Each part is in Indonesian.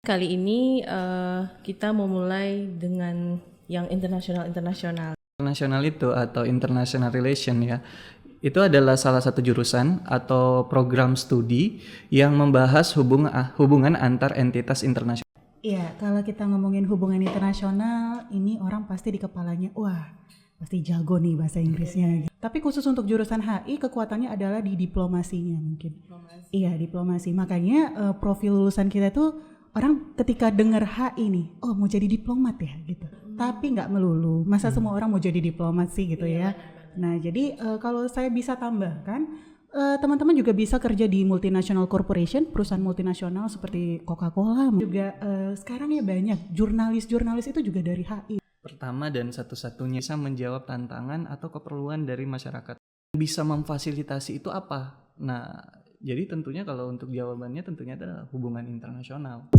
Kali ini kita mau mulai dengan yang internasional. Internasional itu atau international relation ya, itu adalah salah satu jurusan atau program studi yang membahas hubungan antar entitas internasional. Iya, kalau kita ngomongin hubungan internasional, ini orang pasti di kepalanya, wah pasti jago nih bahasa Inggrisnya. Tapi khusus untuk jurusan HI, kekuatannya adalah di diplomasinya mungkin. Iya, diplomasi. Makanya profil lulusan kita tuh orang ketika dengar HI nih, oh mau jadi diplomat ya gitu. Tapi nggak melulu, masa semua orang mau jadi diplomat sih gitu ya. Nah jadi kalau saya bisa tambahkan, teman-teman juga bisa kerja di multinational corporation, perusahaan multinasional seperti Coca-Cola. Juga sekarang ya banyak jurnalis itu juga dari HI. Pertama dan satu-satunya bisa menjawab tantangan atau keperluan dari masyarakat. Bisa memfasilitasi itu apa? Nah, jadi tentunya kalau untuk jawabannya tentunya adalah hubungan internasional.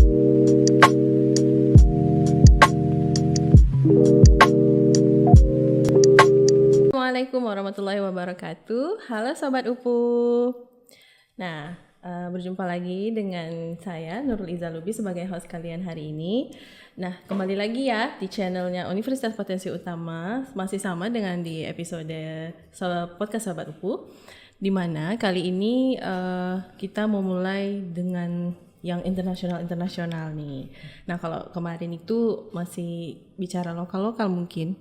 Assalamualaikum warahmatullahi wabarakatuh. Halo Sobat UPU. Nah, berjumpa lagi dengan saya Nurul Iza Lubi sebagai host kalian hari ini. Nah, kembali lagi ya di channelnya Universitas Potensi Utama, masih sama dengan di episode podcast Sobat UPU, di mana kali ini kita mau mulai dengan yang internasional nih. Nah, kalau kemarin itu masih bicara lokal-lokal mungkin.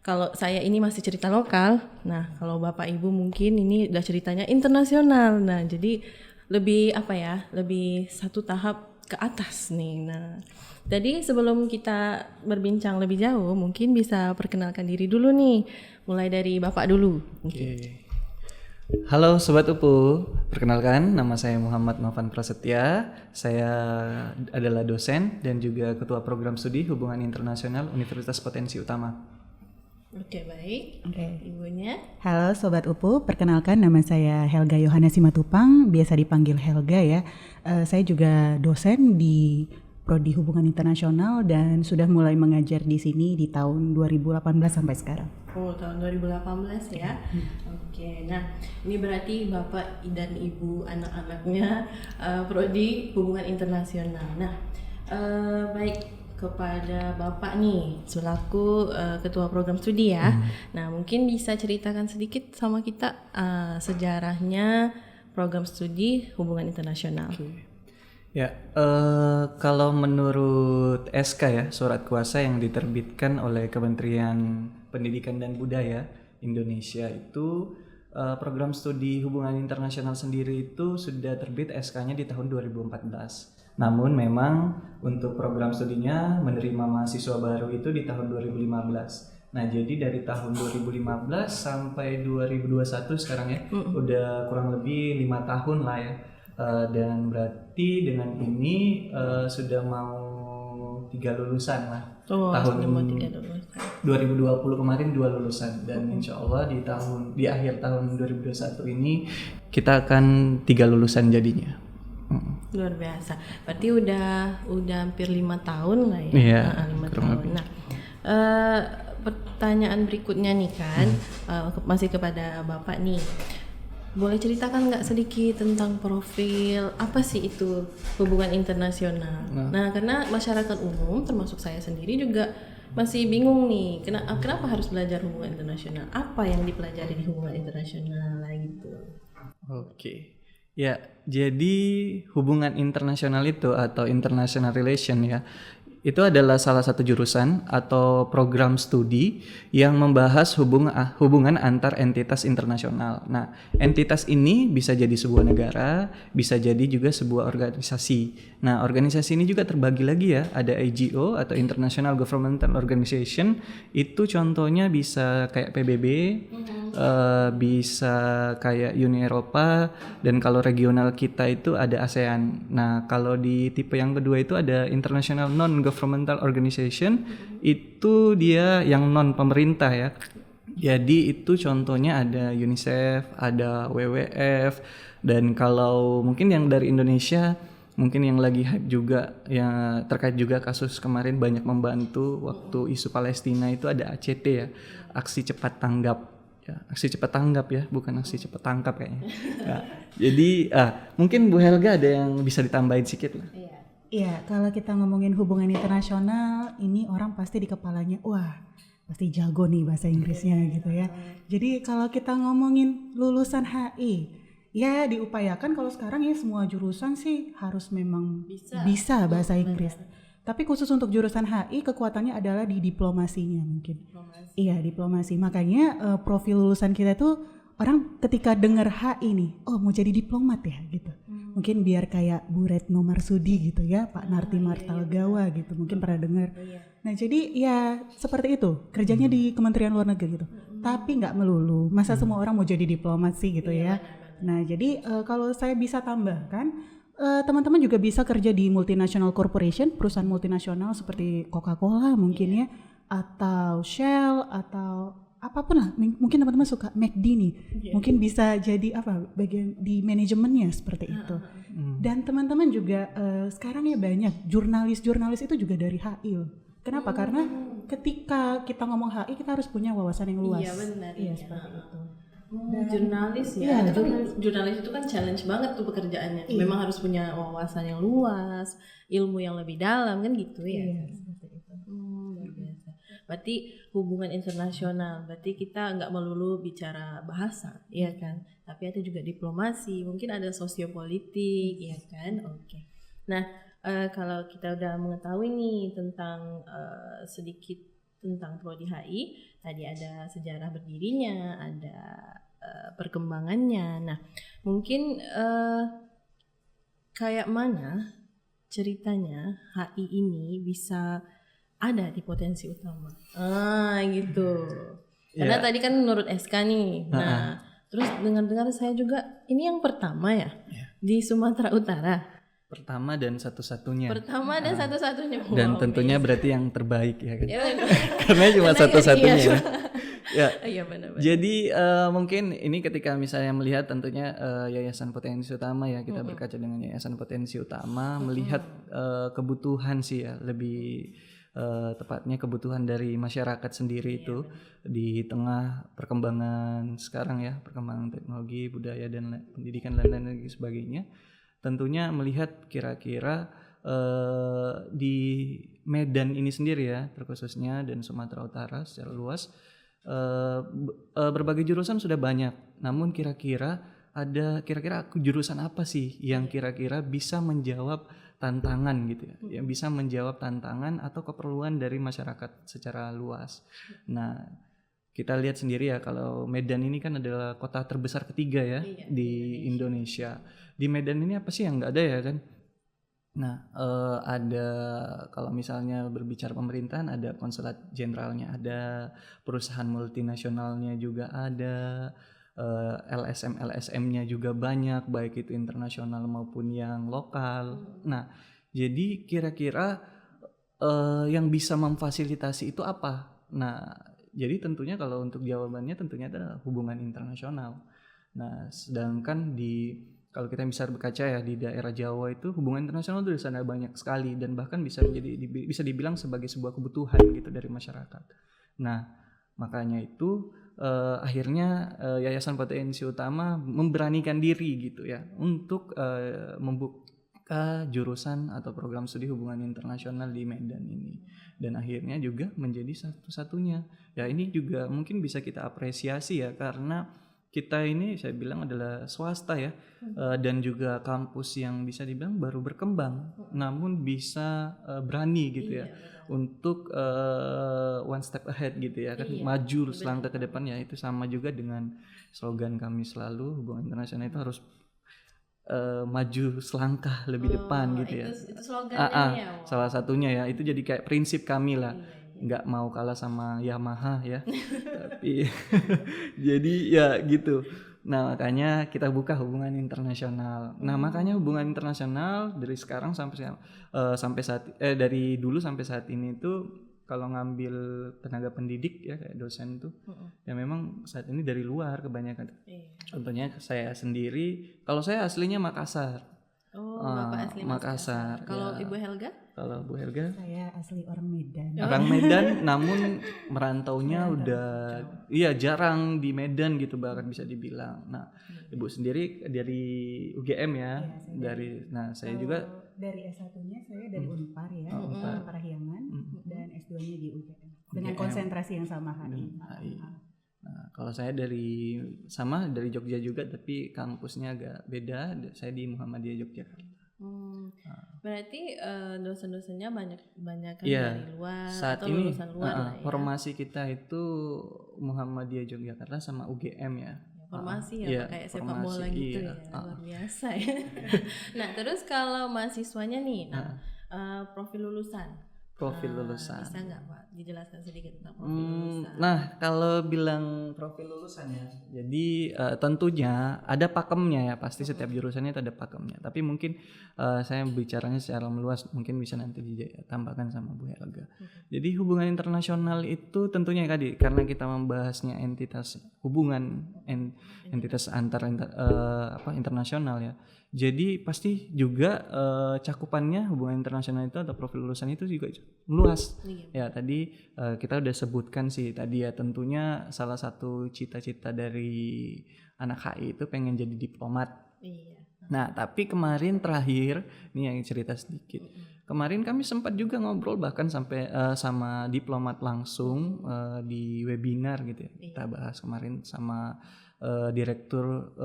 Kalau saya ini masih cerita lokal, nah kalau Bapak Ibu mungkin ini udah ceritanya internasional. Nah jadi lebih lebih satu tahap ke atas nih. Nah jadi sebelum kita berbincang lebih jauh, mungkin bisa perkenalkan diri dulu nih, mulai dari Bapak dulu. Oke. Halo Sobat UPU, perkenalkan nama saya Muhammad Novan Prasetya. Saya adalah dosen dan juga ketua program studi hubungan internasional Universitas Potensi Utama. Oke, baik. Ibunya. Halo Sobat UPU, perkenalkan nama saya Helga Yohana Simatupang, biasa dipanggil Helga ya. Saya juga dosen di Prodi Hubungan Internasional dan sudah mulai mengajar di sini di tahun 2018 sampai sekarang. Oh, tahun 2018 ya. Oke, nah ini berarti Bapak dan Ibu anak-anaknya Prodi Hubungan Internasional. Nah, baik, kepada Bapak nih selaku ketua program studi ya. Nah, mungkin bisa ceritakan sedikit sama kita sejarahnya program studi hubungan internasional. Ya, kalau menurut SK ya, surat kuasa yang diterbitkan oleh Kementerian Pendidikan dan Budaya Indonesia itu program studi hubungan internasional sendiri itu sudah terbit SK-nya di tahun 2014. Namun memang untuk program studinya menerima mahasiswa baru itu di tahun 2015. Nah, jadi dari tahun 2015 sampai 2021 sekarang ya, udah kurang lebih 5 tahun lah ya. Dan berarti dengan ini sudah mau 3 lulusan lah. Tahun 2020 kemarin 2 lulusan dan insya Allah di akhir tahun 2021 ini kita akan 3 lulusan jadinya. Luar biasa. Berarti udah hampir 5 tahun lah ya. Iya, 5 tahun. Nah, pertanyaan berikutnya nih kan, masih kepada Bapak nih. Boleh ceritakan nggak sedikit tentang profil apa sih itu hubungan internasional? Nah, karena masyarakat umum termasuk saya sendiri juga masih bingung nih, kenapa harus belajar hubungan internasional? Apa yang dipelajari di hubungan internasional gitu? Oke. Ya, jadi hubungan internasional itu atau international relation ya, itu adalah salah satu jurusan atau program studi yang membahas hubungan antar entitas internasional. Nah, entitas ini bisa jadi sebuah negara, bisa jadi juga sebuah organisasi. Nah, organisasi ini juga terbagi lagi ya, ada IGO atau International Governmental Organization, itu contohnya bisa kayak PBB, bisa kayak Uni Eropa, dan kalau regional kita itu ada ASEAN. Nah, kalau di tipe yang kedua itu ada International Non-Governmental Organization, itu dia yang non pemerintah ya. Jadi itu contohnya ada UNICEF, ada WWF, dan kalau mungkin yang dari Indonesia mungkin yang lagi hype juga ya terkait juga kasus kemarin banyak membantu waktu isu Palestina itu ada ACT ya, aksi cepat tanggap. Ya, aksi cepat tanggap ya, bukan aksi cepat tangkap kayaknya. Ya, jadi mungkin Bu Helga ada yang bisa ditambahin sedikit lah. Iya. Iya, kalau kita ngomongin hubungan internasional, ini orang pasti di kepalanya, wah, pasti jago nih bahasa Inggrisnya gitu ya. Jadi kalau kita ngomongin lulusan HI, ya diupayakan kalau sekarang ya semua jurusan sih harus memang bisa bahasa Inggris. Tapi khusus untuk jurusan HI kekuatannya adalah di diplomasinya mungkin. Iya, diplomasi. Makanya profil lulusan kita tuh orang ketika dengar HI nih, oh mau jadi diplomat ya gitu. Mungkin biar kayak Bu Retno Marsudi gitu ya, Pak Narti Martalgawa gitu, mungkin pernah dengar. Nah jadi ya seperti itu, kerjanya di Kementerian Luar Negeri gitu. Tapi nggak melulu, masa semua orang mau jadi diplomat sih gitu ya. Nah jadi kalau saya bisa tambahkan, teman-teman juga bisa kerja di multinational corporation, perusahaan multinasional seperti Coca-Cola mungkin ya, atau Shell, atau apapun lah, mungkin teman-teman suka McD nih, mungkin bisa jadi bagian di manajemennya seperti itu. Dan teman-teman juga sekarang ya banyak jurnalis itu juga dari HI loh. Kenapa? Karena ketika kita ngomong HI kita harus punya wawasan yang luas. Iya benar. Iya seperti itu. Jurnalis ya, itu kan jurnalis itu kan challenge banget tuh pekerjaannya. Memang harus punya wawasan yang luas, ilmu yang lebih dalam kan gitu ya. Seperti itu. Luar biasa. Berarti hubungan internasional, berarti kita nggak melulu bicara bahasa, ya kan? Tapi ada juga diplomasi, mungkin ada sosiopolitik, ya kan? Oke. Nah, kalau kita udah mengetahui nih tentang sedikit tentang Prodi HI, tadi ada sejarah berdirinya, ada perkembangannya. Nah, mungkin kayak mana ceritanya HI ini bisa ada di potensi utama. Gitu. Karena tadi kan menurut SK nih. Nah, terus dengar-dengar saya juga ini yang pertama ya di Sumatera Utara. Pertama dan satu-satunya. Pertama dan satu-satunya. Dan tentunya berarti yang terbaik ya kan. Karena cuma satu-satunya. Iya benar. Jadi mungkin ini ketika misalnya melihat tentunya Yayasan Potensi Utama ya, kita berkaca dengan Yayasan Potensi Utama, melihat kebutuhan sih ya, lebih tepatnya kebutuhan dari masyarakat sendiri itu di tengah perkembangan sekarang ya, perkembangan teknologi, budaya dan pendidikan dan lain sebagainya. Tentunya melihat kira-kira di Medan ini sendiri ya, terkhususnya dan Sumatera Utara secara luas, berbagai jurusan sudah banyak. Namun kira-kira jurusan apa sih yang kira-kira bisa menjawab tantangan gitu ya, yang bisa menjawab tantangan atau keperluan dari masyarakat secara luas. Nah, kita lihat sendiri ya, kalau Medan ini kan adalah kota terbesar ketiga ya di Indonesia. Di Medan ini apa sih yang nggak ada ya kan? Nah, ada kalau misalnya berbicara pemerintahan, ada konsulat jenderalnya, ada perusahaan multinasionalnya juga ada, LSM-nya juga banyak, baik itu internasional maupun yang lokal. Nah, jadi kira-kira yang bisa memfasilitasi itu apa? Nah, jadi tentunya kalau untuk jawabannya tentunya adalah hubungan internasional. Nah, sedangkan kalau kita bisa berkaca ya di daerah Jawa itu hubungan internasional itu di sana banyak sekali dan bahkan bisa dibilang sebagai sebuah kebutuhan gitu dari masyarakat. Nah, makanya itu akhirnya Yayasan Potensi Utama memberanikan diri gitu ya untuk membuka jurusan atau program studi hubungan internasional di Medan ini, dan akhirnya juga menjadi satu-satunya. Ya ini juga mungkin bisa kita apresiasi ya, karena kita ini saya bilang adalah swasta ya, dan juga kampus yang bisa dibilang baru berkembang, namun bisa berani gitu ya untuk one step ahead gitu ya kan, maju selangkah ke depan ya. Itu sama juga dengan slogan kami selalu, hubungan internasional itu harus maju selangkah lebih depan gitu ya. Itu slogannya ya. Salah satunya ya, itu jadi kayak prinsip kami lah. Nggak mau kalah sama Yamaha ya. Tapi jadi ya gitu. Nah, makanya kita buka hubungan internasional. Nah, makanya hubungan internasional dari sekarang dari dulu sampai saat ini tuh kalau ngambil tenaga pendidik ya kayak dosen tuh ya memang saat ini dari luar kebanyakan. Contohnya saya sendiri, kalau saya aslinya Makassar. Bapak asli Makassar. Kalau Ibu Helga? Kalau Bu Helga? Saya asli orang Medan. Orang Medan, namun merantaunya udah jarang di Medan gitu bahkan bisa dibilang. Nah, Ibu sendiri dari UGM ya, saya juga dari S1-nya saya dari Unpar ya, Parahyangan, dan S2-nya di UGM. Dengan konsentrasi yang sama HI. Nah, kalau saya dari Jogja juga, tapi kampusnya agak beda. Saya di Muhammadiyah Yogyakarta. Berarti dosen-dosennya banyak kan Iya, dari luar saat atau ini lulusan luar lah ya. formasi kita itu Muhammadiyah Yogyakarta sama UGM ya. Formasi Iya, kayak sepak formasi, bola gitu iya. ya, luar biasa ya. Nah terus kalau mahasiswanya nih, profil lulusan. lulusan. Bisa nggak Pak dijelaskan sedikit tentang profil lulusan? Nah, kalau bilang profil lulusannya, jadi tentunya ada pakemnya ya, pasti setiap jurusannya itu ada pakemnya. Tapi mungkin saya bicaranya secara meluas, mungkin bisa nanti ditambahkan sama Bu Helga. Jadi hubungan internasional itu tentunya tadi, karena kita membahasnya entitas hubungan entitas internasional ya. Jadi pasti juga cakupannya hubungan internasional itu atau profil lulusan itu juga luas. Ya tadi kita udah sebutkan sih tadi ya, tentunya salah satu cita-cita dari anak HI itu pengen jadi diplomat. Nah tapi kemarin terakhir nih yang cerita sedikit. Kemarin kami sempat juga ngobrol bahkan sampai sama diplomat langsung di webinar gitu ya. Kita bahas kemarin sama Direktur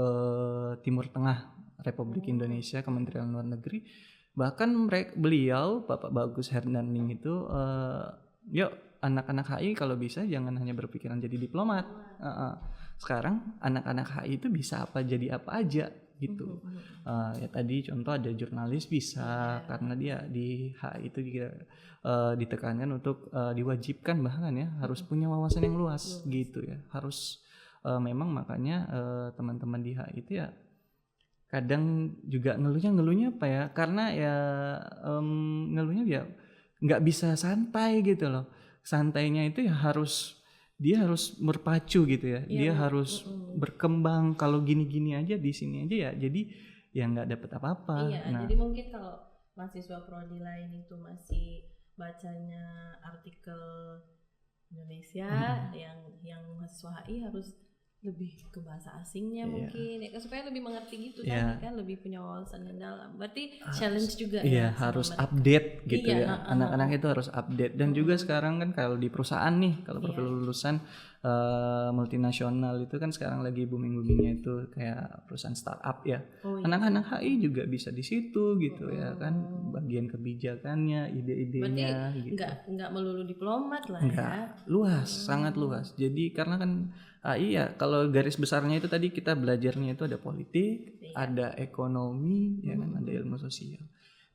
Timur Tengah Republik Indonesia, Kementerian Luar Negeri. Bahkan beliau Bapak Bagus Hernanding itu yuk anak-anak HI kalau bisa jangan hanya berpikiran jadi diplomat. Sekarang anak-anak HI itu bisa jadi apa aja gitu. Ya tadi contoh ada jurnalis bisa, karena dia di HI itu juga ditekankan untuk diwajibkan bahkan ya harus punya wawasan yang luas gitu ya. Harus memang makanya teman-teman di HI itu ya kadang juga ngeluhnya apa ya, karena ya ngeluhnya ya nggak bisa santai gitu loh. Santainya itu ya dia harus berpacu gitu ya. Dia harus berkembang. Kalau gini-gini aja di sini aja ya jadi ya nggak dapet apa-apa. Jadi mungkin kalau mahasiswa prodi lain itu masih bacanya artikel Indonesia, yang mahasiswa HI harus lebih ke bahasa asingnya mungkin ya, supaya lebih mengerti gitu tadi kan, lebih punya wawasan yang dalam. Berarti challenge juga harus update gitu ya. Anak-anak itu harus update. Dan juga sekarang kan kalau di perusahaan nih, kalau profil lulusan multinasional itu kan sekarang lagi booming-boomingnya itu kayak perusahaan startup ya. Anak-anak HI juga bisa di situ gitu ya kan, bagian kebijakannya, ide-idenya. Berarti gitu. Nggak melulu diplomat lah ya. Luas, sangat luas. Jadi karena kan AI ya kalau garis besarnya itu tadi kita belajarnya itu ada politik, ada ekonomi, ya kan, ada ilmu sosial.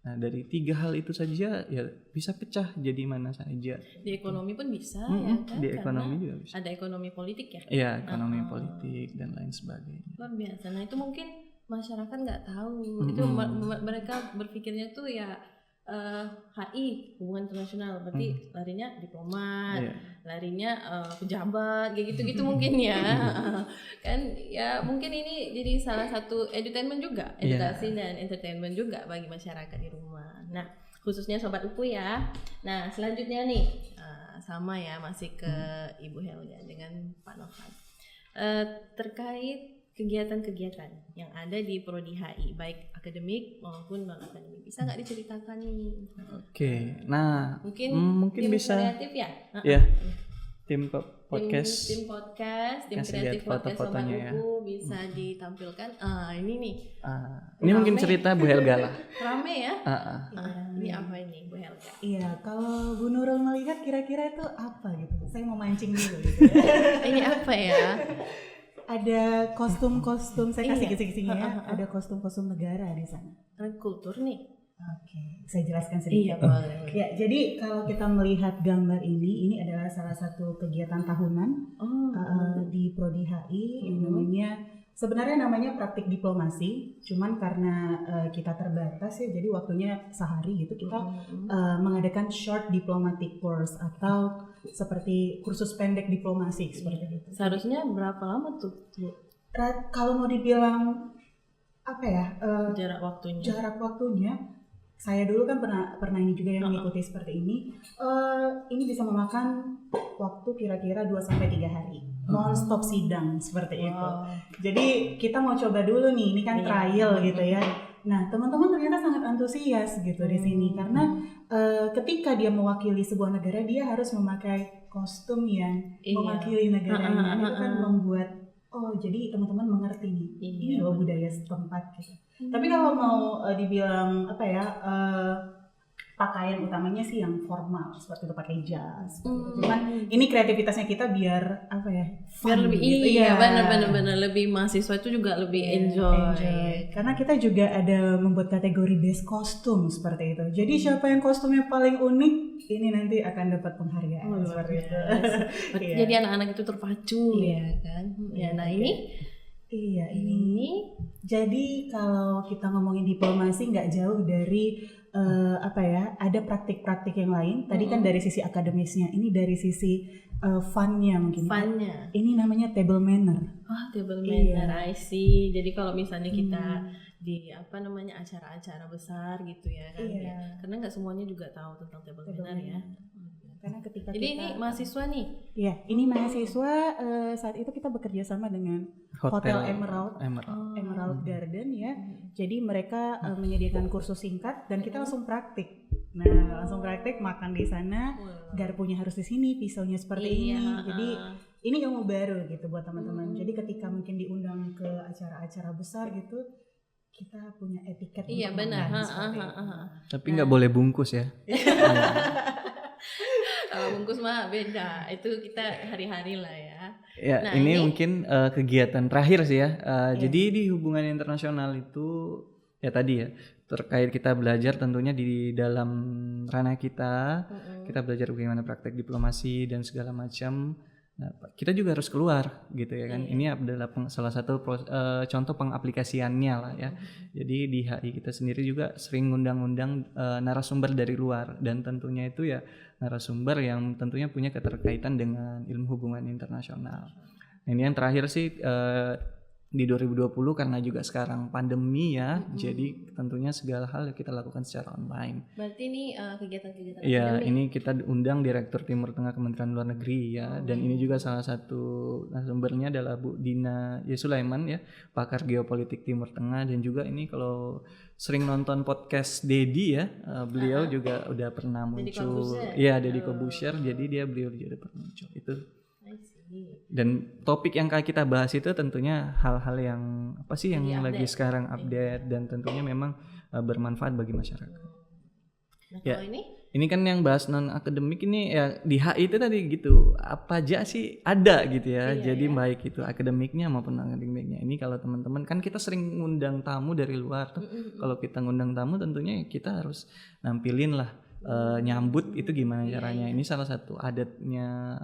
Nah dari 3 hal itu saja ya bisa pecah jadi mana saja. Di ekonomi pun bisa ya kan? Di ekonomi juga bisa. Ada ekonomi politik ya? Iya, ekonomi politik dan lain sebagainya. Luar biasa. Nah itu mungkin masyarakat nggak tahu. Itu mereka berpikirnya tuh ya HI hubungan internasional berarti larinya diplomat, larinya pejabat kayak gitu-gitu mungkin ya. Kan ya mungkin ini jadi salah satu edutainment juga, edukasi dan entertainment juga bagi masyarakat di rumah. Nah, khususnya sobat UPU ya. Nah, selanjutnya nih sama ya masih ke Ibu Helga dengan Pak Novan. Terkait kegiatan-kegiatan yang ada di Prodi HI baik akademik maupun non akademik, bisa nggak diceritakan nih? Oke, nah mungkin tim bisa kreatif ya? Ya, tim podcast, tim kreatif podcast Sobat UPU bisa ditampilkan. Ini nih. Ini mungkin cerita Bu Helga lah. Rame ya? Ini apa ini Bu Helga? Iya, kalau Bu Nurul melihat kira-kira itu apa gitu? Saya mau mancing dulu gitu. Ini apa ya? Ada kostum-kostum, saya kasih kisi-kisinya ya. Ada kostum-kostum negara di sana. Kultur nih. Oke, saya jelaskan sedikit. Ya, jadi kalau kita melihat gambar ini adalah salah satu kegiatan tahunan di Prodi HI yang sebenarnya namanya praktik diplomasi. Cuman karena kita terbatas ya, jadi waktunya sehari gitu kita mengadakan short diplomatic course atau seperti kursus pendek diplomasi seperti itu. Seharusnya berapa lama tuh? Kalau mau dibilang apa ya? Jarak waktunya. Saya dulu kan pernah ini juga yang mengikuti seperti ini. Ini bisa memakan waktu kira-kira 2-3 hari. Non-stop sidang seperti itu. Jadi kita mau coba dulu nih, ini kan trial gitu ya. Nah, teman-teman ternyata sangat antusias gitu di sini karena ketika dia mewakili sebuah negara, dia harus memakai kostum yang mewakili negaranya. Itu kan membuat jadi teman-teman mengerti nih, ini loh budaya setempat gitu. Tapi kalau mau dibilang apa ya, pakaian utamanya sih yang formal seperti itu, pakai jas. Cuman ini kreativitasnya kita biar apa ya? Biar lebih gitu. benar lebih mahasiswa itu juga lebih enjoy. Karena kita juga ada membuat kategori best kostum seperti itu. Jadi siapa yang kostumnya paling unik, ini nanti akan dapat penghargaan seperti itu. Jadi anak-anak itu terpacu ya kan. Nah ini. Jadi kalau kita ngomongin diplomasi nggak jauh dari ada praktik-praktik yang lain. Tadi kan dari sisi akademisnya, ini dari sisi funnya mungkin. Funnya. Ini namanya table manner. Table manner, I see. Jadi kalau misalnya kita di acara-acara besar gitu ya kan. Ya. Karena nggak semuanya juga tahu tentang table manner ya. Karena ketika jadi ini mahasiswa nih. Iya, ini mahasiswa saat itu kita bekerja sama dengan Hotel Emerald Garden ya. Jadi mereka menyediakan kursus singkat dan kita langsung praktik. Nah, langsung praktik makan di sana. Garpunya harus di sini, pisaunya seperti ini. Jadi ini ilmu baru gitu buat teman-teman. Jadi ketika mungkin diundang ke acara-acara besar gitu, kita punya etiket. Iya benar. Tapi nggak boleh bungkus ya. Kalau bungkus mah beda, itu kita hari-hari lah ya. Ya, nah, ini mungkin kegiatan terakhir sih ya. Jadi di hubungan internasional itu ya tadi ya, terkait kita belajar tentunya di dalam ranah kita, kita belajar bagaimana praktek diplomasi dan segala macam. Nah, kita juga harus keluar gitu ya kan. Ini adalah salah satu contoh pengaplikasiannya lah ya. Jadi di HI kita sendiri juga sering ngundang-undang narasumber dari luar, dan tentunya itu ya narasumber yang tentunya punya keterkaitan dengan ilmu hubungan internasional. Nah, ini yang terakhir sih di 2020 karena juga sekarang pandemi ya, jadi tentunya segala hal kita lakukan secara online. Berarti ini kegiatan-kegiatan ya, ini kita undang Direktur Timur Tengah Kementerian Luar Negeri ya, dan ini juga salah satu narasumbernya adalah Bu Dina Sulaiman ya, pakar geopolitik Timur Tengah, dan juga ini kalau sering nonton podcast Dedi ya, beliau juga udah pernah muncul. Iya, Deddy Corbuzier, jadi beliau juga udah pernah muncul. Itu. Dan topik yang kita bahas itu tentunya hal-hal yang apa sih yang lagi sekarang update dan tentunya memang bermanfaat bagi masyarakat. Nah, kalau ini kan yang bahas non akademik ini ya, di HI itu tadi gitu, apa aja sih ada gitu ya. Jadi baik itu akademiknya maupun non akademiknya. Ini kalau teman-teman kan kita sering ngundang tamu dari luar tuh. Kalau kita ngundang tamu tentunya kita harus nampilin lah nyambut itu gimana caranya. Ini salah satu adatnya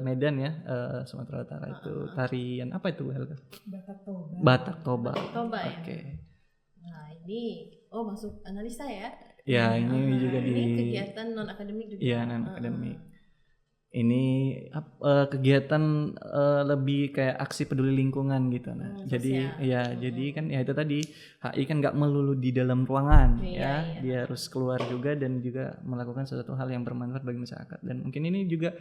Medan ya, Sumatera Utara itu tarian apa itu Helga? Batak Toba. Ya. Oke. Nah ini masuk analisa ya? Ya ini juga ini kegiatan non akademik juga. Iya non akademik. Ini kegiatan lebih kayak aksi peduli lingkungan gitu. Nah, jadi ya jadi kan ya itu tadi HI kan nggak melulu di dalam ruangan ya, dia harus keluar juga dan juga melakukan sesuatu hal yang bermanfaat bagi masyarakat. Dan mungkin ini juga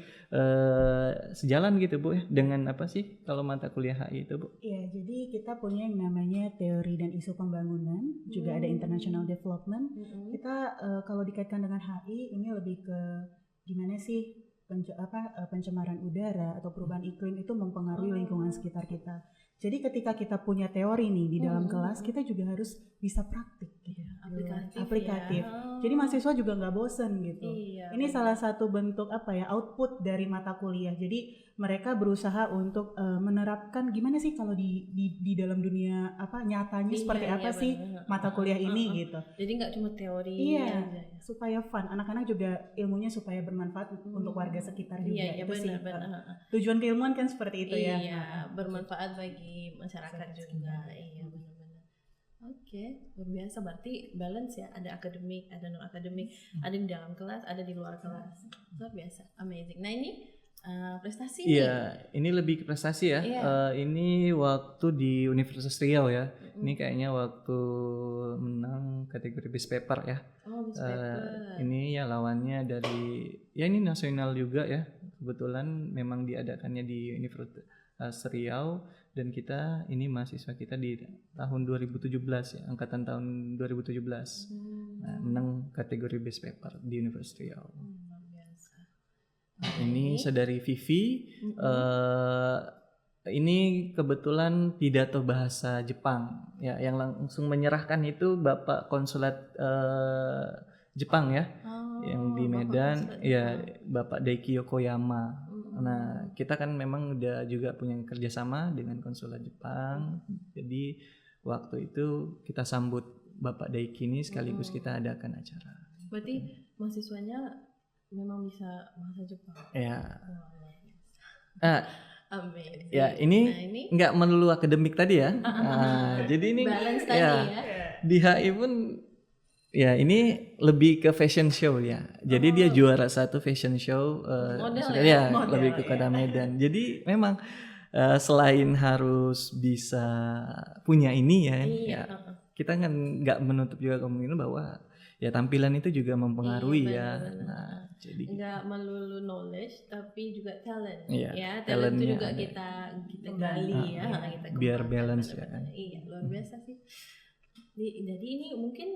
sejalan gitu Bu ya, dengan apa sih kalau mata kuliah HI itu Bu? Iya, jadi kita punya yang namanya teori dan isu pembangunan, juga ada international development. Kita kalau dikaitkan dengan HI ini lebih ke gimana sih pencemaran udara atau perubahan iklim itu mempengaruhi lingkungan sekitar kita. Jadi ketika kita punya teori nih di dalam kelas, kita juga harus bisa praktik gitu. Aplikatif. Ya. Jadi mahasiswa juga nggak bosen gitu. Ini salah satu bentuk output dari mata kuliah. Jadi mereka berusaha untuk menerapkan gimana sih kalau di dalam dunia nyatanya seperti apa sih mata kuliah ini gitu. Jadi nggak cuma teori. Iya. Supaya fun, anak-anak juga ilmunya supaya bermanfaat untuk warga sekitar juga. Iya, benar. Tujuan keilmuan kan seperti itu ya. Iya, bermanfaat bagi masyarakat juga. Iya, benar-benar. Oke, luar biasa. Berarti balance ya, ada akademik, ada non akademik, ada di dalam kelas, ada di luar kelas. Luar biasa, amazing. Nah ini prestasi nih. Iya, ini lebih ke prestasi ya. Ini waktu di Universitas Riau ya. Ini kayaknya waktu menang kategori best paper ya. Best paper. Ini ya lawannya dari ini nasional juga ya. Kebetulan memang diadakannya di Universitas Riau dan kita ini mahasiswa kita di tahun 2017 ya, angkatan tahun 2017. Nah, menang kategori best paper di University Riau. Luar biasa. Nah, ini saudari Vivi, ini kebetulan pidato bahasa Jepang ya, yang langsung menyerahkan itu Bapak Konsulat Jepang ya, yang di Medan ya, Bapak Daiki Yokoyama. Nah, kita kan memang udah juga punya kerjasama dengan konsulat Jepang, jadi waktu itu kita sambut Bapak Daiki ini sekaligus kita adakan acara. Berarti mahasiswanya memang bisa bahasa Jepang. Ya. Amin. Ya, ini nggak melulu akademik tadi ya. Jadi ini balance tadi ya. Di HI pun ya ini lebih ke fashion show ya. Jadi dia juara satu fashion show. Model. Lebih ke Kota Medan. Jadi memang selain harus bisa punya ini ya, kita kan nggak menutup juga kemungkinan bahwa ya tampilan itu juga mempengaruhi ya. Nah, jadi nggak melulu knowledge tapi juga talent. Iya, Ya, talent itu juga ada. kita gali ya, kita Biar kembangkan balance ya. benar-benar. Iya, luar biasa sih. Jadi ini mungkin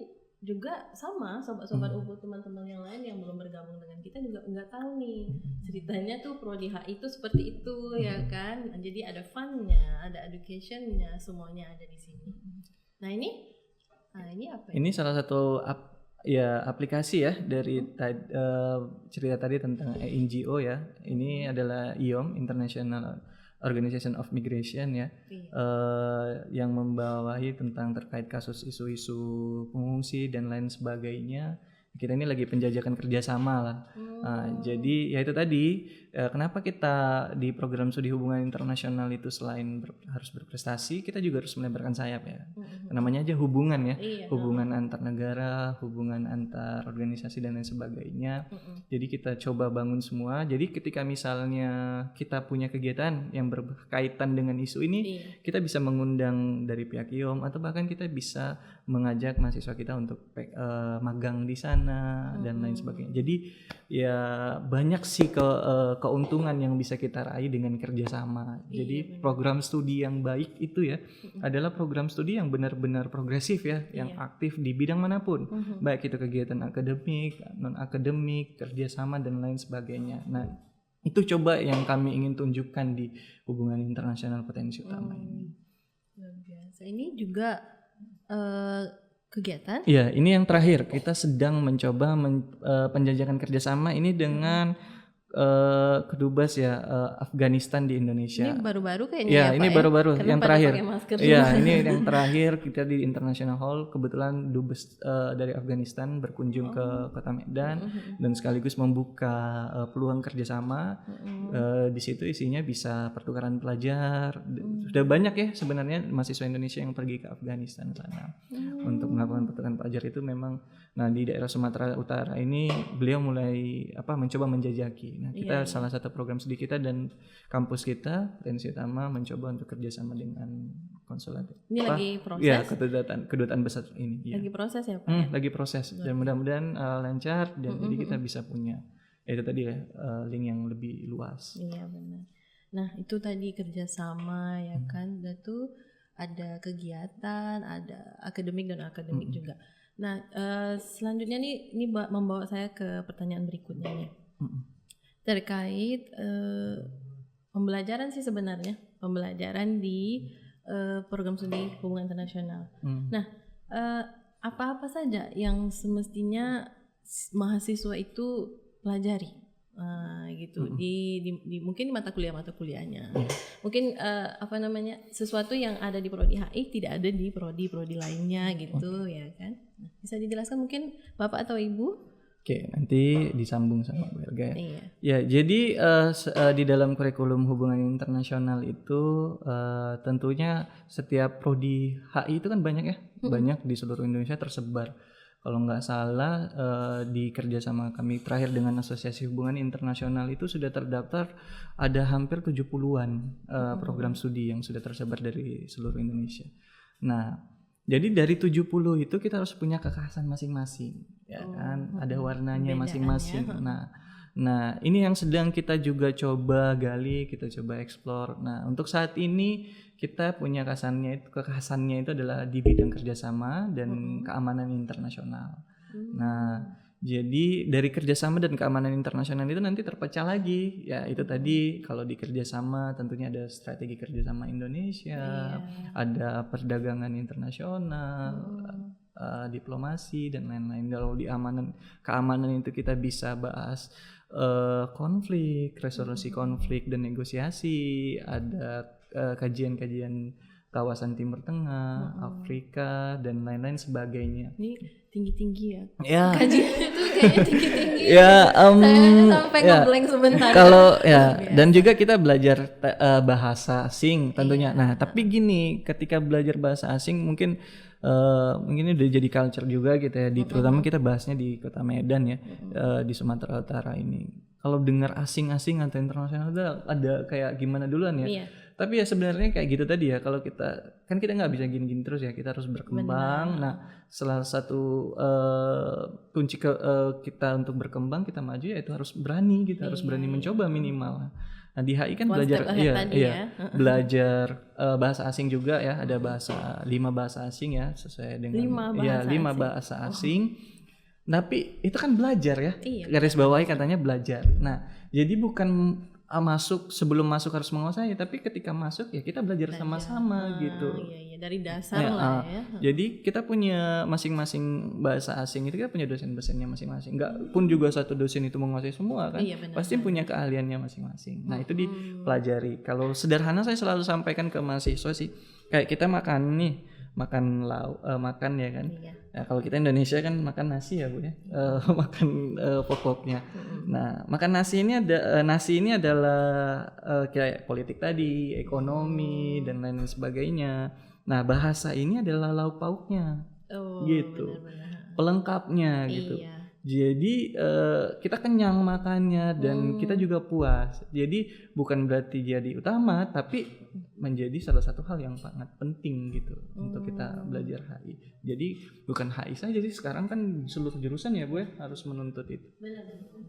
juga sama sobat-sobat UPU teman-teman yang lain yang belum bergabung dengan kita juga nggak tahu nih ceritanya tuh Prodi HI itu seperti itu ya kan. Jadi ada fun-nya, ada education-nya, semuanya ada di sini. Nah ini apa? Ini salah satu aplikasi ya dari cerita tadi tentang NGO ya. Ini adalah IOM, International Organization of Migration ya, yang membawahi tentang terkait kasus isu-isu pengungsi dan lain sebagainya. Kita ini lagi penjajakan kerjasama lah. Jadi ya itu tadi, kenapa kita di program studi hubungan internasional itu selain harus berprestasi, kita juga harus melebarkan sayap ya. Namanya aja hubungan ya, hubungan antar negara, hubungan antar organisasi dan lain sebagainya. Jadi kita coba bangun semua. Jadi ketika misalnya kita punya kegiatan yang berkaitan dengan isu ini, kita bisa mengundang dari pihak IOM atau bahkan kita bisa mengajak mahasiswa kita untuk magang di sana dan lain sebagainya. Jadi ya banyak sih keuntungan yang bisa kita raih dengan kerjasama. Jadi program studi yang baik itu ya adalah program studi yang benar-benar progresif ya, yang aktif di bidang manapun, baik itu kegiatan akademik, non akademik, kerjasama dan lain sebagainya. Nah itu coba yang kami ingin tunjukkan di hubungan internasional potensi utama ini. Luar biasa. Ini juga kegiatan? Iya, ini yang terakhir. Kita sedang mencoba penjajakan kerjasama ini dengan kedubes ya Afghanistan di Indonesia. Ini baru-baru kayaknya ya, ya, ini Pak, baru-baru ya? yang terakhir. Iya, ini yang terakhir kita di International Hall. Kebetulan dubes dari Afghanistan berkunjung ke Kota Medan dan sekaligus membuka peluang kerjasama. Di situ isinya bisa pertukaran pelajar. Sudah banyak ya sebenarnya mahasiswa Indonesia yang pergi ke Afghanistan sana untuk melakukan pertukaran pelajar itu memang. Nah di daerah Sumatera Utara ini beliau mulai mencoba menjajaki. Nah kita salah satu program studi kita dan kampus kita potensi utama mencoba untuk kerjasama dengan konsulat. Ini lagi proses? Ya kedutaan besar ini. Lagi proses ya Pak? Lagi proses dan mudah-mudahan lancar dan jadi kita bisa punya itu tadi ya link yang lebih luas. Iya benar. Nah itu tadi kerjasama ya kan, dan tuh ada kegiatan, ada akademik dan akademik juga. Nah selanjutnya ini membawa saya ke pertanyaan berikutnya nih. Terkait pembelajaran sih sebenarnya, pembelajaran di program studi hubungan internasional. Nah apa-apa saja yang semestinya mahasiswa itu pelajari gitu di mungkin di mata kuliahnya. Mungkin sesuatu yang ada di prodi HI tidak ada di prodi lainnya gitu ya kan. Nah, bisa dijelaskan mungkin Bapak atau Ibu? Oke, nanti disambung sama Bu Helga ya. Iya. Ya, jadi di dalam kurikulum hubungan internasional itu tentunya setiap prodi HI itu kan banyak ya, banyak di seluruh Indonesia tersebar. Kalau nggak salah di kerjasama kami terakhir dengan Asosiasi Hubungan Internasional itu sudah terdaftar ada hampir 70-an program studi yang sudah tersebar dari seluruh Indonesia. Nah, jadi dari 70 itu kita harus punya kekhasan masing-masing, ya kan? Ada warnanya masing-masing. Nah, Nah, ini yang sedang kita juga coba gali, kita coba explore. Nah, untuk saat ini kita punya kekhasannya itu adalah di bidang kerjasama dan keamanan internasional. Nah, jadi dari kerjasama dan keamanan internasional itu nanti terpecah lagi. Ya, itu tadi kalau di kerjasama tentunya ada strategi kerjasama Indonesia, ada perdagangan internasional, diplomasi dan lain-lain. Kalau di keamanan itu kita bisa bahas konflik, resolusi konflik dan negosiasi, ada kajian-kajian kawasan Timur Tengah, Afrika dan lain-lain sebagainya. Ini tinggi-tinggi ya. Ya. Kajian itu kayaknya tinggi-tinggi. Ya, Saya sampai ngeblank sebentar. Kalau dan juga kita belajar bahasa asing tentunya. Nah, tapi gini, ketika belajar bahasa asing mungkin ini udah jadi culture juga gitu ya. Terutama kita bahasnya di Kota Medan ya, di Sumatera Utara ini. Kalau dengar asing-asing atau internasional ada kayak gimana duluan ya. Iya. Tapi ya sebenarnya kayak gitu tadi ya. Kalau kita nggak bisa gini-gini terus ya. Kita harus berkembang. Nah, salah satu kunci kita untuk berkembang, kita maju ya itu harus berani. Kita harus berani mencoba minimal. Nah, di HI kan belajar belajar bahasa asing juga ya. Ada 5 bahasa asing ya, sesuai dengan 5 bahasa asing. Tapi itu kan belajar ya. Garis bawahi katanya belajar. Nah, jadi bukan sebelum masuk harus menguasai, tapi ketika masuk ya kita belajar sama-sama gitu. Iya, dari dasar lah ya. Jadi kita punya masing-masing bahasa asing itu, kita punya dosen-dosennya masing-masing. Enggak pun juga satu dosen itu menguasai semua kan. Pasti punya keahliannya masing-masing. Nah, itu dipelajari. Kalau sederhana saya selalu sampaikan ke mahasiswa sih, kayak kita makan ya kan. Nah, kalau kita Indonesia kan makan nasi ya Bu ya, makan pokoknya. Nah, makan nasi ini adalah kayak politik tadi, ekonomi dan lain sebagainya. Nah, bahasa ini adalah lauk pauknya, gitu, pelengkapnya gitu. Jadi kita kenyang makannya dan kita juga puas. Jadi bukan berarti jadi utama, tapi menjadi salah satu hal yang sangat penting gitu untuk kita belajar HI. Jadi bukan HI saja, jadi sekarang kan seluruh jurusan ya Bu ya harus menuntut itu.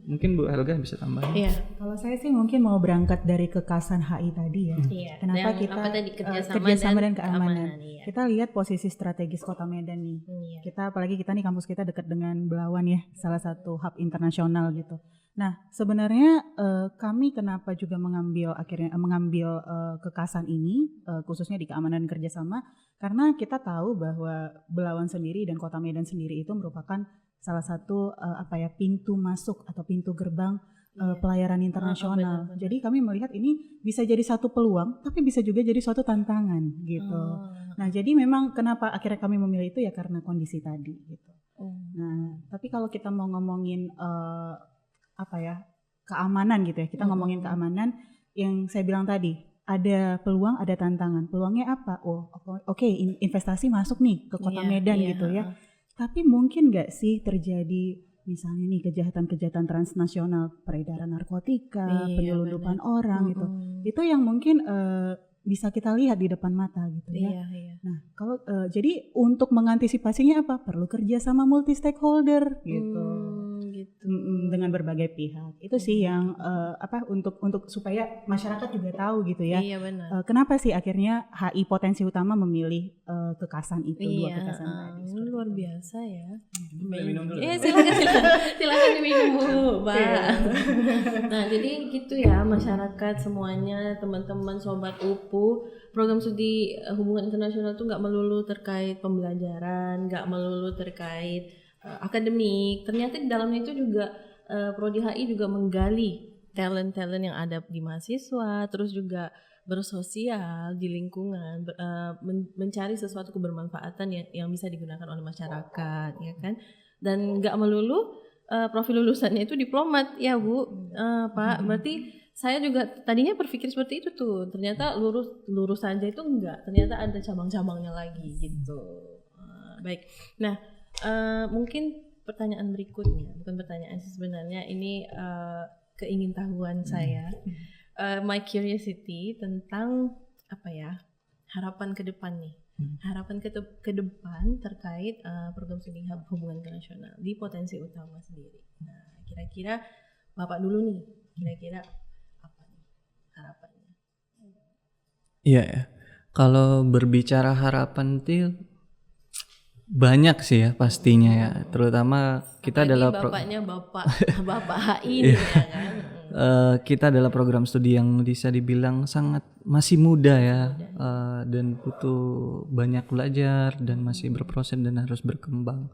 Mungkin Bu Helga bisa tambahin. Iya. Kalau saya sih mungkin mau berangkat dari kekasan HI tadi ya. Kenapa kita kerjasama dan keamanan. Kita lihat posisi strategis Kota Medan nih. Apalagi kita nih, kampus kita dekat dengan Belawan ya, salah satu hub internasional gitu. Nah, sebenarnya kami kenapa juga mengambil kekasan ini, khususnya di keamanan kerjasama, karena kita tahu bahwa Belawan sendiri dan Kota Medan sendiri itu merupakan salah satu pintu masuk atau pintu gerbang pelayaran internasional. Jadi kami melihat ini bisa jadi satu peluang, tapi bisa juga jadi suatu tantangan gitu. Nah, jadi memang kenapa akhirnya kami memilih itu ya karena kondisi tadi gitu. Nah, tapi kalau kita mau ngomongin keamanan gitu ya, kita ngomongin keamanan yang saya bilang tadi, ada peluang, ada tantangan. Peluangnya apa? Oke, investasi masuk nih ke Kota Medan gitu ya. Tapi mungkin nggak sih terjadi misalnya nih kejahatan-kejahatan transnasional, peredaran narkotika, penyelundupan orang gitu. Itu yang mungkin bisa kita lihat di depan mata gitu ya. Nah, kalau jadi untuk mengantisipasinya apa? Perlu kerja sama multi stakeholder gitu. Dengan berbagai pihak. Itu sih yang untuk supaya masyarakat juga tahu gitu ya. Kenapa sih akhirnya HI potensi utama memilih kekasan itu, dua kekasan tadi. Luar biasa ya. Minum dulu. Silakan diminum Bu, Pak. Nah, jadi gitu ya masyarakat semuanya, teman-teman sobat UPU, program studi hubungan internasional itu nggak melulu terkait pembelajaran, nggak melulu terkait akademik. Ternyata di dalamnya itu juga Prodi HI juga menggali talent-talent yang ada di mahasiswa, terus juga bersosial di lingkungan, mencari sesuatu kebermanfaatan yang bisa digunakan oleh masyarakat, ya kan? Dan nggak melulu profil lulusannya itu diplomat ya Bu, Pak. Berarti saya juga tadinya berpikir seperti itu tuh. Ternyata lurus saja itu enggak. Ternyata ada cabang-cabangnya lagi gitu. Baik. Nah, mungkin pertanyaan berikutnya, bukan pertanyaan sih sebenarnya, ini keingintahuan saya, my curiosity tentang harapan ke depan nih, harapan ke depan terkait program studi hubungan internasional di potensi utama sendiri. Nah, kira-kira Bapak dulu nih, kira-kira apa nih harapannya? Iya ya. Kalau berbicara harapan itu banyak sih ya pastinya ya. Terutama kita Apalagi adalah bapaknya bapak HI nih ya kan. kita adalah program studi yang bisa dibilang sangat masih muda ya, dan butuh banyak belajar dan masih berproses dan harus berkembang.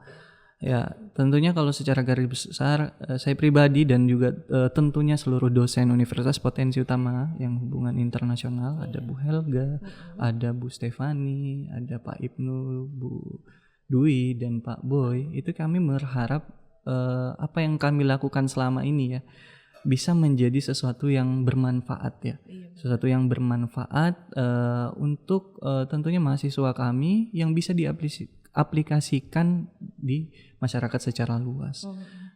Ya, tentunya kalau secara garis besar saya pribadi dan juga tentunya seluruh dosen Universitas Potensi Utama yang hubungan internasional, ada Bu Helga, ada Bu Stefani, ada Pak Ibnu, Bu Dwi dan Pak Boy, itu kami berharap apa yang kami lakukan selama ini ya bisa menjadi sesuatu yang bermanfaat ya, sesuatu yang bermanfaat untuk tentunya mahasiswa kami yang bisa diaplikasikan di masyarakat secara luas.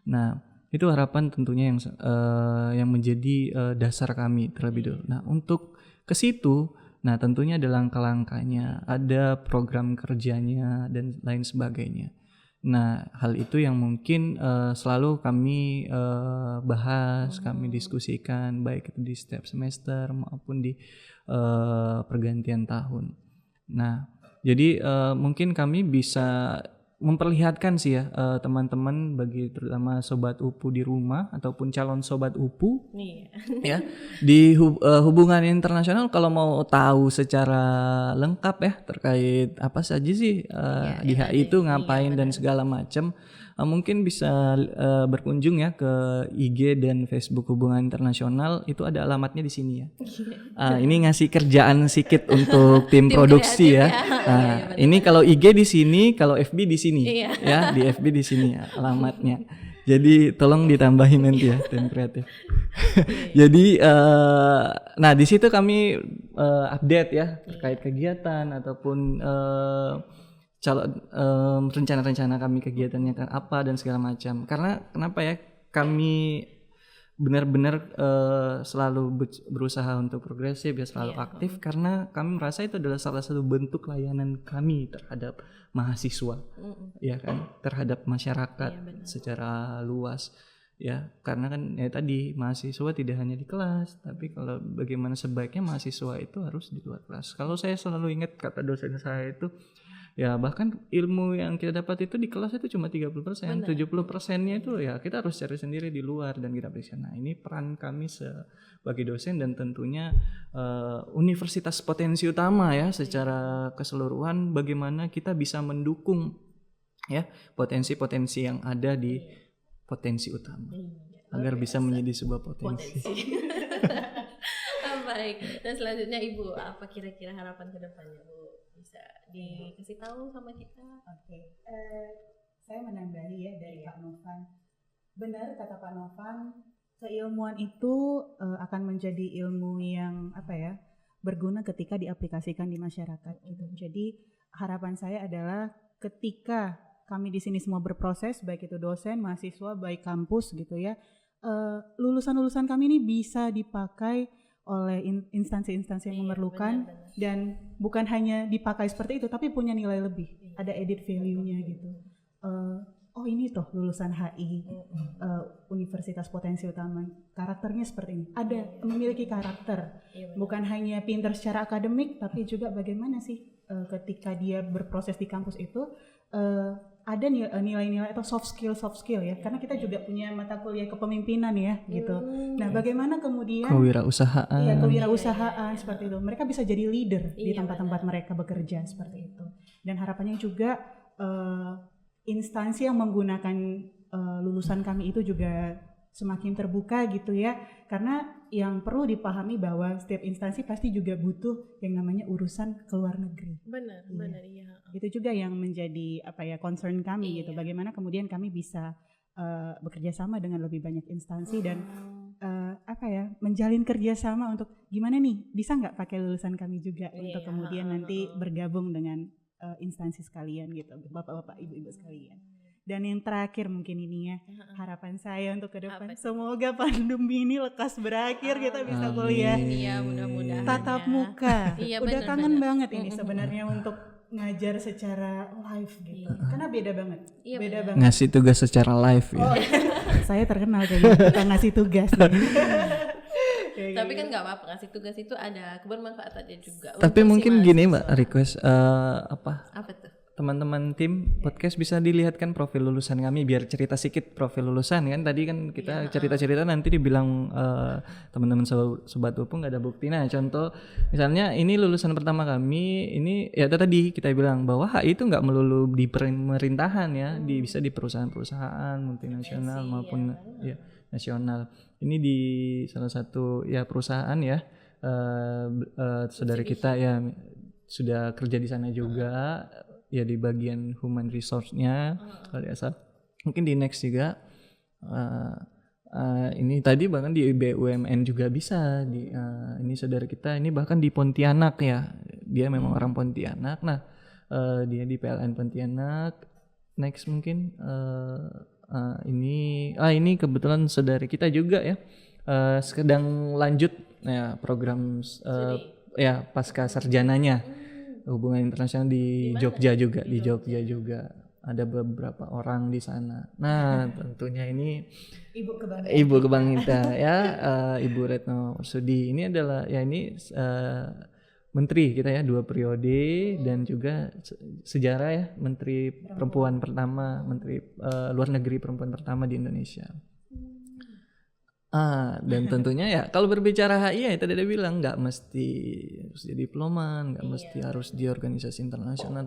Nah, itu harapan tentunya yang menjadi dasar kami terlebih dulu. Nah, untuk ke situ, nah tentunya ada langkah-langkahnya, ada program kerjanya dan lain sebagainya. Nah, hal itu yang mungkin selalu kami bahas, kami diskusikan baik itu di setiap semester maupun di pergantian tahun. Nah, jadi mungkin kami bisa memperlihatkan sih ya teman-teman, bagi terutama sobat UPU di rumah ataupun calon sobat UPU ya di hubungan internasional, kalau mau tahu secara lengkap ya terkait apa saja sih di HI itu ngapain dan segala macam, mungkin bisa berkunjung ya ke IG dan Facebook Hubungan Internasional, itu ada alamatnya di sini ya. Ini ngasih kerjaan sedikit untuk tim produksi ya. Ini kalau IG di sini, kalau FB di sini ya, di FB di sini ya alamatnya. Jadi tolong ditambahin nanti ya tim kreatif. Jadi nah di situ kami update ya terkait kegiatan ataupun rencana-rencana kami kegiatannya kan apa dan segala macam. Karena kenapa ya, kami benar-benar selalu berusaha untuk progresif ya, selalu aktif, karena kami merasa itu adalah salah satu bentuk layanan kami terhadap mahasiswa ya kan, terhadap masyarakat secara luas ya. Karena kan ya tadi, mahasiswa tidak hanya di kelas, tapi kalau bagaimana sebaiknya mahasiswa itu harus di luar kelas. Kalau saya selalu ingat kata dosen saya itu, ya bahkan ilmu yang kita dapat itu di kelas itu cuma 30%, 70%-nya itu ya kita harus cari sendiri di luar dan kita bisa. Nah, ini peran kami sebagai dosen dan tentunya Universitas Potensi Utama ya secara keseluruhan, bagaimana kita bisa mendukung ya potensi-potensi yang ada di Potensi Utama agar bisa menjadi sebuah potensi. Baik. Dan selanjutnya Ibu, apa kira-kira harapan ke depannya, Bu? Bisa dikasih tahu sama kita? Oke. Saya menambahi ya dari Pak Novan. Benar kata Pak Novan, keilmuan itu akan menjadi ilmu yang berguna ketika diaplikasikan di masyarakat gitu. Jadi harapan saya adalah ketika kami di sini semua berproses, baik itu dosen, mahasiswa, baik kampus gitu ya, lulusan-lulusan kami ini bisa dipakai oleh instansi-instansi yang memerlukan, dan bukan hanya dipakai seperti itu, tapi punya nilai lebih, ada added value-nya gitu. Oh ini toh lulusan HI, Universitas Potensi Utama, karakternya seperti ini, ada memiliki karakter, bukan hanya pintar secara akademik, tapi juga bagaimana sih ketika dia berproses di kampus itu ada nilai-nilai atau soft skill ya, karena kita juga punya mata kuliah kepemimpinan ya gitu. Nah, bagaimana kemudian kewirausahaan seperti itu, mereka bisa jadi leader di tempat-tempat mereka bekerja seperti itu. Dan harapannya juga instansi yang menggunakan lulusan kami itu juga semakin terbuka gitu ya, karena yang perlu dipahami bahwa setiap instansi pasti juga butuh yang namanya urusan ke luar negeri. Benar, iya. Itu juga yang menjadi concern kami gitu. Bagaimana kemudian kami bisa bekerja sama dengan lebih banyak instansi dan menjalin kerjasama untuk gimana nih bisa nggak pakai lulusan kami juga untuk kemudian nanti bergabung dengan instansi sekalian gitu, bapak-bapak, ibu-ibu sekalian. Dan yang terakhir mungkin ini ya, harapan saya untuk ke depan, semoga pandemi ini lekas berakhir, kita bisa kuliah mudah-mudahan tatap muka. Udah kangen banget ini sebenarnya untuk ngajar secara live gitu, karena beda banget. Ngasih tugas secara live ya. Saya terkenal kayaknya kita ngasih tugas nih. Tapi kan nggak apa-apa, ngasih tugas itu ada kebermanfaatannya juga. Tapi untuk si mungkin gini mahasiswa. Mbak, request Apa tuh? teman-teman tim podcast bisa dilihatkan profil lulusan kami biar cerita sedikit profil lulusan kan. Tadi kan kita cerita-cerita nanti dibilang teman-teman sobat UPU nggak ada bukti. Nah contoh misalnya ini lulusan pertama kami, ini ya tadi kita bilang bahwa HI itu nggak melulu di pemerintahan ya, bisa di perusahaan-perusahaan multinasional maupun ya nasional. Ini di salah satu ya perusahaan ya, saudara kita ya sudah kerja di sana juga. Ya di bagian human resource-nya kalau ya salah. Mungkin di next juga ini tadi bahkan di BUMN juga bisa di ini saudara kita ini bahkan di Pontianak ya. Dia memang orang Pontianak. Nah, dia di PLN Pontianak. Next mungkin ini kebetulan saudara kita juga ya. Sedang lanjut ya program ya pasca sarjananya. Hubungan internasional di Jogja juga, di Jogja juga ada beberapa orang di sana. Nah, tentunya ini Ibu Kebangkitan ya, Ibu Retno Marsudi. Ini adalah ya ini menteri kita ya 2 periode dan juga sejarah ya menteri perempuan pertama, menteri luar negeri perempuan pertama di Indonesia. Dan tentunya ya kalau berbicara HI ya tadi dia bilang nggak mesti harus jadi diplomat, nggak mesti harus di organisasi internasional.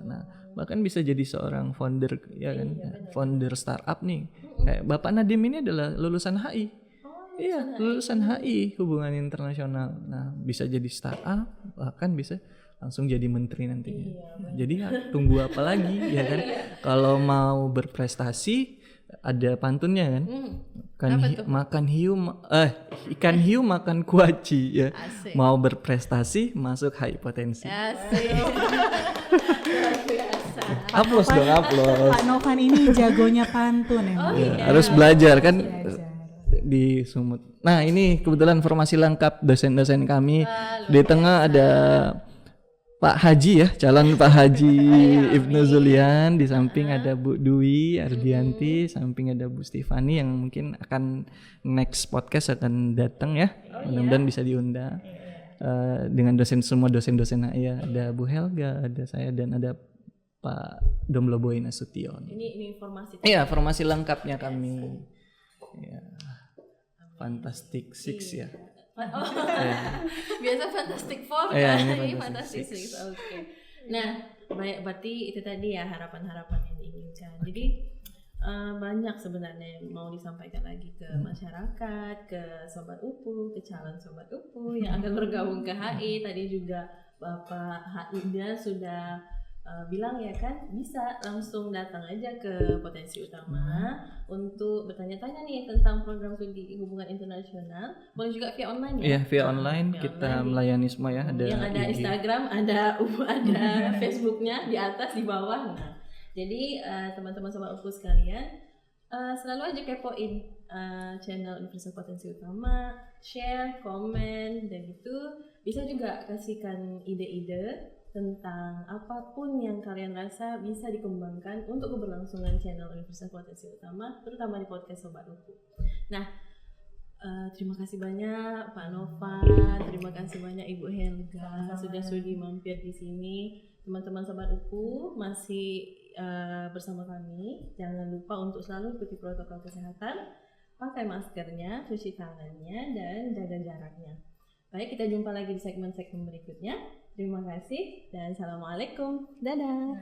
Nah, bahkan bisa jadi seorang founder ya kan, founder startup nih. Kayak Bapak Nadim ini adalah lulusan HI. Iya, lulusan HI hubungan internasional. Nah, bisa jadi startup, bahkan bisa langsung jadi menteri nantinya. Jadi ya tunggu apa lagi ya kan? Kalau mau berprestasi ada pantunnya kan? Makan hiu ikan hiu makan kuaci ya. Asik. Mau berprestasi masuk HI potensi. Asik. Aplaus dong, aplaus. Pak Novan ini jagonya pantun emang. Ya, harus belajar kan di Sumut. Nah, ini kebetulan informasi lengkap dosen-dosen kami. Di tengah ada Pak Haji ya, calon Pak Haji Ibnu Zulian, di samping ada Bu Dwi Ardianti, samping ada Bu Stefani yang mungkin akan next podcast akan datang ya, mudah-mudahan bisa diundang dengan semua dosen-dosen ya, ada Bu Helga, ada saya dan ada Pak Domlo Boy Nasution. Ini informasi. Iya, informasi lengkapnya kami. Ya. Fantastic Six ya. Biasa Fantastic Four Iya, kan? ini Ini Fantastic Fantastic Six. Six. Oke. Nah, berarti itu tadi ya harapan-harapan yang diinginkan. Jadi banyak sebenarnya yang mau disampaikan lagi ke masyarakat, ke Sobat UPU, ke calon Sobat UPU yang akan bergabung ke HI. Tadi juga Bapak HI-nya sudah bilang ya kan, bisa langsung datang aja ke Potensi Utama untuk bertanya-tanya nih tentang program studi hubungan internasional. Boleh juga via online ya? Iya, via online kita melayani semua ya. Ada yang ada IG. Instagram, ada Facebooknya di atas, di bawah. Nah, jadi teman-teman Sobat UPU sekalian selalu aja kepoin channel Universitas Potensi Utama, share, komen, dan itu bisa juga kasihkan ide-ide tentang apapun yang kalian rasa bisa dikembangkan untuk keberlangsungan channel Universitas Potensi Utama, terutama di podcast Sobat UPU. Nah, terima kasih banyak Pak Novan, terima kasih banyak Ibu Helga sudah sudi mampir di sini. Teman-teman Sobat UPU masih bersama kami. Jangan lupa untuk selalu ikuti protokol kesehatan, pakai maskernya, cuci tangannya, dan jaga jaraknya. Baik, kita jumpa lagi di segmen-segmen berikutnya. Terima kasih dan assalamualaikum. Dadah.